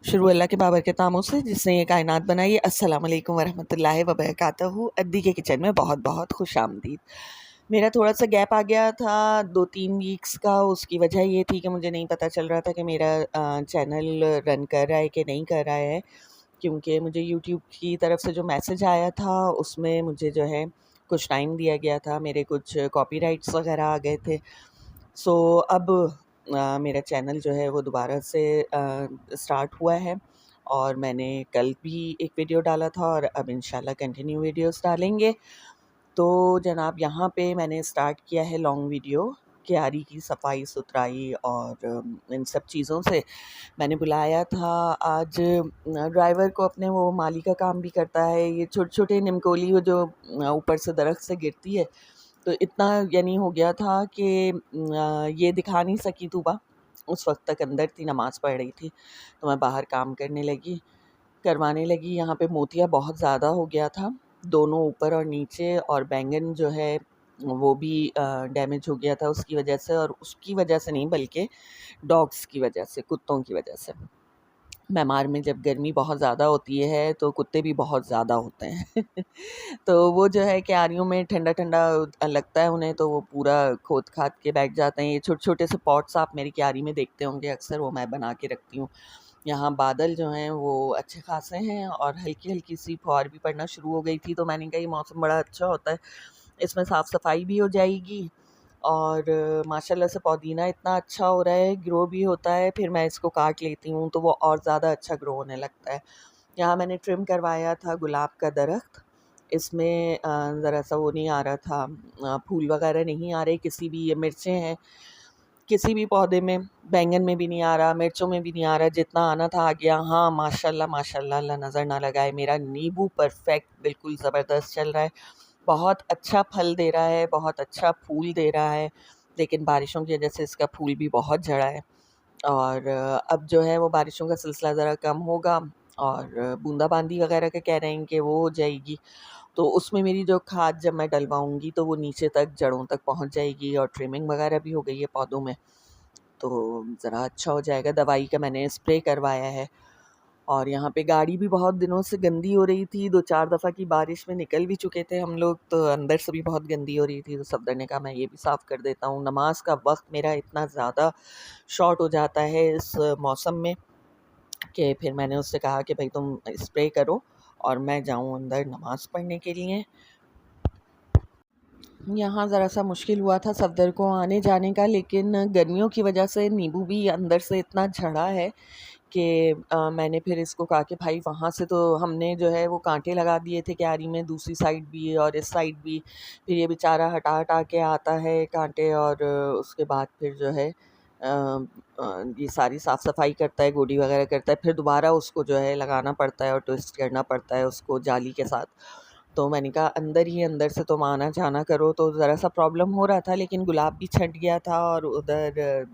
शुरू अल्लाह के बाबरकत नामों से जिसने ये कायनात बनाई। अस्सलाम वालेकुम वरहमतुल्लाहि वबरकातुहू। अद्दी के किचन में बहुत बहुत खुशामदीद। मेरा थोड़ा सा गैप आ गया था 2-3 वीक्स का। उसकी वजह ये थी कि मुझे नहीं पता चल रहा था कि मेरा चैनल रन कर रहा है कि नहीं कर रहा है, क्योंकि मुझे यूट्यूब की तरफ से जो मैसेज आया था उसमें मुझे जो है कुछ टाइम दिया गया था, मेरे कुछ कॉपीराइट्स वगैरह आ गए थे। सो अब मेरा चैनल जो है वो दोबारा से स्टार्ट हुआ है और मैंने कल भी एक वीडियो डाला था और अब इंशाल्लाह कंटिन्यू वीडियोस डालेंगे। तो जनाब, यहाँ पे मैंने स्टार्ट किया है लॉन्ग वीडियो क्यारी की सफाई सुथराई और इन सब चीज़ों से। मैंने बुलाया था आज ड्राइवर को अपने, वो माली का काम भी करता है। ये छोटे छोटे निमकोली वो जो ऊपर से दरख्त से गिरती है, तो इतना यानी हो गया था कि ये दिखा नहीं सकी तूबा। उस वक्त तक अंदर थी, नमाज़ पढ़ रही थी, तो मैं बाहर काम करवाने लगी। यहाँ पे मोतिया बहुत ज़्यादा हो गया था, दोनों ऊपर और नीचे, और बैंगन जो है वो भी डैमेज हो गया था उसकी वजह से, और उसकी वजह से नहीं बल्कि डॉग्स की वजह से, कुत्तों की वजह से। म्यांमार में जब गर्मी बहुत ज़्यादा होती है तो कुत्ते भी बहुत ज़्यादा होते हैं तो वो जो है क्यारियों में ठंडा ठंडा लगता है उन्हें, तो वो पूरा खोद खाद के बैठ जाते हैं। ये छोटे छोटे से पॉट्स आप मेरी क्यारी में देखते होंगे अक्सर, वो मैं बना के रखती हूँ। यहाँ बादल जो हैं वो अच्छे खासे हैं और हल्की हल्की सी फुहार भी पड़ना शुरू हो गई थी, तो मैंने कहा ये मौसम बड़ा अच्छा होता है, इसमें साफ़ सफाई भी हो जाएगी और माशाल्लाह से पुदीना इतना अच्छा हो रहा है, ग्रो भी होता है। फिर मैं इसको काट लेती हूँ तो वो और ज़्यादा अच्छा ग्रो होने लगता है। यहाँ मैंने ट्रिम करवाया था गुलाब का दरख्त, इसमें ज़रा सा वो नहीं आ रहा था, फूल वगैरह नहीं आ रहे किसी भी। ये मिर्चें हैं, किसी भी पौधे में, बैंगन में भी नहीं आ रहा, मिर्चों में भी नहीं आ रहा, जितना आना था आ गया। हाँ माशाल्लाह माशाल्लाह, अल्लाह नज़र ना लगाए, मेरा नींबू परफेक्ट बिल्कुल ज़बरदस्त चल रहा है, बहुत अच्छा फल दे रहा है, बहुत अच्छा फूल दे रहा है। लेकिन बारिशों की वजह से इसका फूल भी बहुत झड़ा है और अब जो है वो बारिशों का सिलसिला ज़रा कम होगा और बूंदाबांदी वगैरह का कह रहे हैं कि वो हो जाएगी, तो उसमें मेरी जो खाद जब मैं डलवाऊँगी तो वो नीचे तक जड़ों तक पहुँच जाएगी और ट्रिमिंग वगैरह भी हो गई है पौधों में, तो ज़रा अच्छा हो जाएगा। दवाई का मैंने स्प्रे करवाया है। और यहाँ पे गाड़ी भी बहुत दिनों से गंदी हो रही थी, 2-4 दफ़ा की बारिश में निकल भी चुके थे हम लोग, तो अंदर से भी बहुत गंदी हो रही थी, तो सफदर ने कहा मैं ये भी साफ़ कर देता हूँ। नमाज का वक्त मेरा इतना ज़्यादा शॉर्ट हो जाता है इस मौसम में कि फिर मैंने उससे कहा कि भाई तुम स्प्रे करो और मैं जाऊँ अंदर नमाज पढ़ने के लिए। यहाँ ज़रा सा मुश्किल हुआ था सफदर को आने जाने का, लेकिन गर्मियों की वजह से नींबू भी अंदर से इतना झड़ा है कि मैंने फिर इसको कहा कि भाई वहाँ से तो हमने जो है वो कांटे लगा दिए थे क्यारी में, दूसरी साइड भी और इस साइड भी। फिर ये बेचारा हटा हटा के आता है कांटे और उसके बाद फिर जो है ये सारी साफ़ सफाई करता है, गोडी वगैरह करता है, फिर दोबारा उसको जो है लगाना पड़ता है और ट्विस्ट करना पड़ता है उसको जाली के साथ। तो मैंने कहा अंदर ही अंदर से तुम आना जाना करो, तो ज़रा सा प्रॉब्लम हो रहा था। लेकिन गुलाब भी छंट गया था और उधर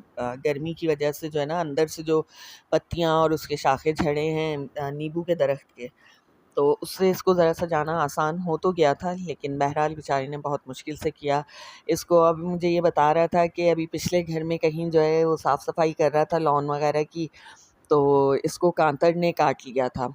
गर्मी की वजह से जो है ना अंदर से जो पत्तियाँ और उसके शाखे झड़े हैं नींबू के दरख्त के, तो उससे इसको ज़रा सा जाना आसान हो तो गया था, लेकिन बहरहाल बेचारी ने बहुत मुश्किल से किया इसको। अब मुझे ये बता रहा था कि अभी पिछले घर में कहीं जो है वो साफ़ सफाई कर रहा था लॉन वगैरह की, तो इसको कांतर ने काट लिया था।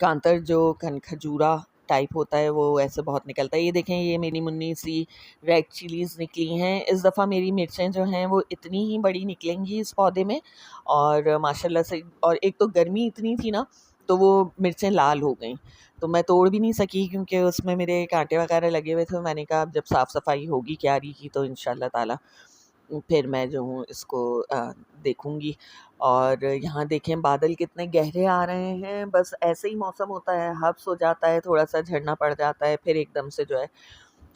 कांतर जो खजूरा टाइप होता है वो ऐसे बहुत निकलता है। ये देखें, ये मेरी मुन्नी सी रेड चिलीज़ निकली हैं। इस दफ़ा मेरी मिर्चें जो हैं वो इतनी ही बड़ी निकलेंगी इस पौधे में, और माशाल्लाह से, और एक तो गर्मी इतनी थी ना तो वो मिर्चें लाल हो गई, तो मैं तोड़ भी नहीं सकी क्योंकि उसमें मेरे कांटे वगैरह लगे हुए थे। मैंने कहा अब जब साफ़ सफाई होगी क्यारी की तो इंशाल्लाह ताला फिर मैं जो हूँ इसको देखूँगी। और यहाँ देखें बादल कितने गहरे आ रहे हैं, बस ऐसे ही मौसम होता है, हब्स हो जाता है, थोड़ा-सा झड़ना पड़ जाता है, फिर एकदम से जो है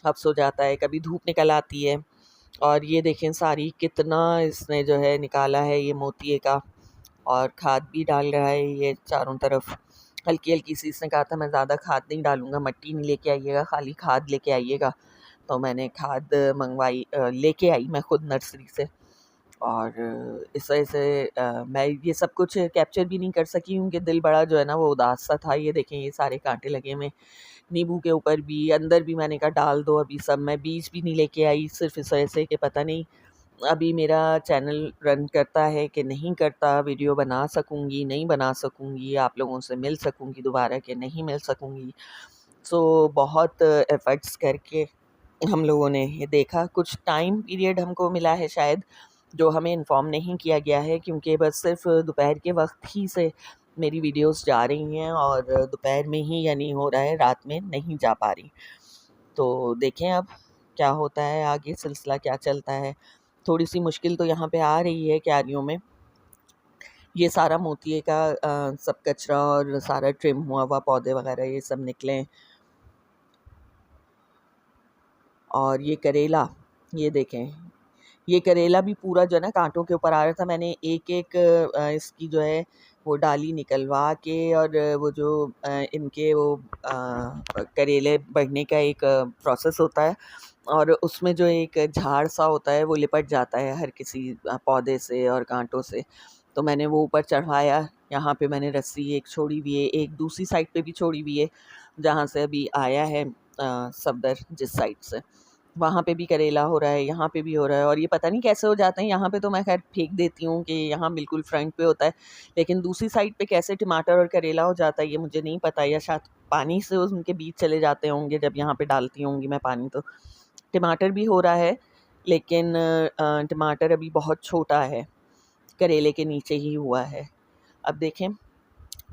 हब्स हो जाता है, कभी धूप निकल आती है। और ये देखें सारी कितना इसने जो है निकाला है ये मोतिये का, और खाद भी डाल रहा है ये चारों तरफ। हल्की-हल्की सी इसने कहा था मैं ज़्यादा खाद नहीं डालूँगा, मट्टी नहीं लेके आइएगा, खाली खाद लेके आइएगा। तो मैंने खाद मँगवाई, लेके आई मैं खुद नर्सरी से। और इस वजह से मैं ये सब कुछ कैप्चर भी नहीं कर सकी क्योंकि दिल बड़ा जो है ना वो उदास सा था। ये देखें ये सारे कांटे लगे हुए नींबू के ऊपर भी, अंदर भी। मैंने कहा डाल दो अभी सब, मैं बीज भी नहीं लेके आई सिर्फ़ इस वजह से कि पता नहीं अभी मेरा चैनल रन करता है कि नहीं करता, वीडियो बना सकूँगी, नहीं बना सकूँगी, आप लोगों से मिल सकूँगी दोबारा कि नहीं मिल सकूँगी। सो बहुत एफ़र्ट्स करके हम लोगों ने ये देखा। कुछ टाइम पीरियड हमको मिला है शायद, जो हमें इन्फ़ॉर्म नहीं किया गया है, क्योंकि बस सिर्फ़ दोपहर के वक़्त ही से मेरी वीडियोज़ जा रही हैं और दोपहर में ही यानी हो रहा है, रात में नहीं जा पा रही। तो देखें अब क्या होता है, आगे सिलसिला क्या चलता है। थोड़ी-सी मुश्किल तो यहाँ पे आ रही है क्यारियों में। ये सारा मोतिये का सब कचरा और सारा ट्रिम हुआ हुआ पौधे वग़ैरह ये सब निकले। और ये करेला, ये देखें, ये करेला भी पूरा जो है ना काँटों के ऊपर आ रहा था। मैंने एक-एक इसकी जो है वो डाली निकलवा के, और वो जो इनके वो करेले बढ़ने का एक प्रोसेस होता है, और उसमें जो एक झाड़-सा होता है वो लिपट जाता है हर किसी पौधे से और काँटों से। तो मैंने वो ऊपर चढ़वाया, यहाँ पे मैंने रस्सी एक छोड़ी हुई है, एक दूसरी साइड पे भी छोड़ी हुई है, जहाँ से अभी आया है सफदर जिस साइड से। वहाँ पे भी करेला हो रहा है, यहाँ पे भी हो रहा है, और ये पता नहीं कैसे हो जाते हैं। यहाँ पे तो मैं ख़ैर फेंक देती हूँ कि यहाँ बिल्कुल फ्रंट पे होता है, लेकिन दूसरी साइड पे कैसे टमाटर और करेला हो जाता है ये मुझे नहीं पता, या शायद पानी से उनके बीज चले जाते होंगे जब यहाँ पे डालती होंगी मैं पानी तो। टमाटर भी हो रहा है, लेकिन टमाटर अभी बहुत छोटा है, करेले के नीचे ही हुआ है। अब देखें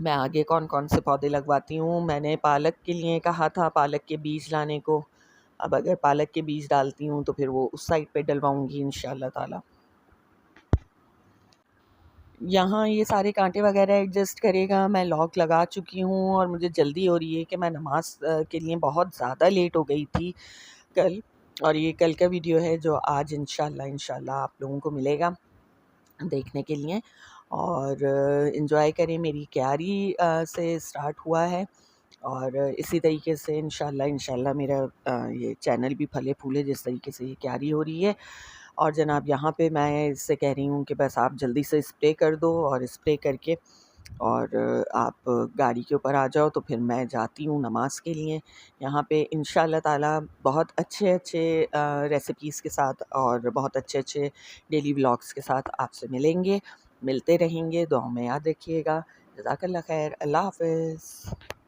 मैं आगे कौन-कौन से पौधे लगवाती हूँ। मैंने पालक के लिए कहा था पालक के बीज लाने को। अब अगर पालक के बीज डालती हूँ तो फिर वो उस साइड पे डलवाऊँगी इंशाअल्लाह ताला। यहाँ ये सारे काँटे वग़ैरह एडजस्ट करेगा। मैं लॉक लगा चुकी हूँ और मुझे जल्दी हो रही है कि मैं नमाज़ के लिए बहुत ज़्यादा लेट हो गई थी कल, और ये कल का वीडियो है जो आज इंशाअल्लाह आप लोगों को मिलेगा देखने के लिए। और एंजॉय करें। मेरी क्यारी से स्टार्ट हुआ है, और इसी तरीके से इंशाल्लाह मेरा ये चैनल भी फले-फूले जिस तरीके से ये क्यारी हो रही है। और जनाब यहाँ पे मैं इससे कह रही हूँ कि बस आप जल्दी से स्प्रे कर दो, और स्प्रे करके और आप गाड़ी के ऊपर आ जाओ, तो फिर मैं जाती हूँ नमाज़ के लिए। यहाँ पे इंशाअल्लाह ताला बहुत अच्छे-अच्छे रेसिपीज़ के साथ और बहुत अच्छे-अच्छे डेली व्लॉग्स के साथ आपसे मिलेंगे, मिलते रहेंगे। दुआओं में याद रखिएगा। जज़ाकल्लाह खैर। अल्लाह हाफ़िज़।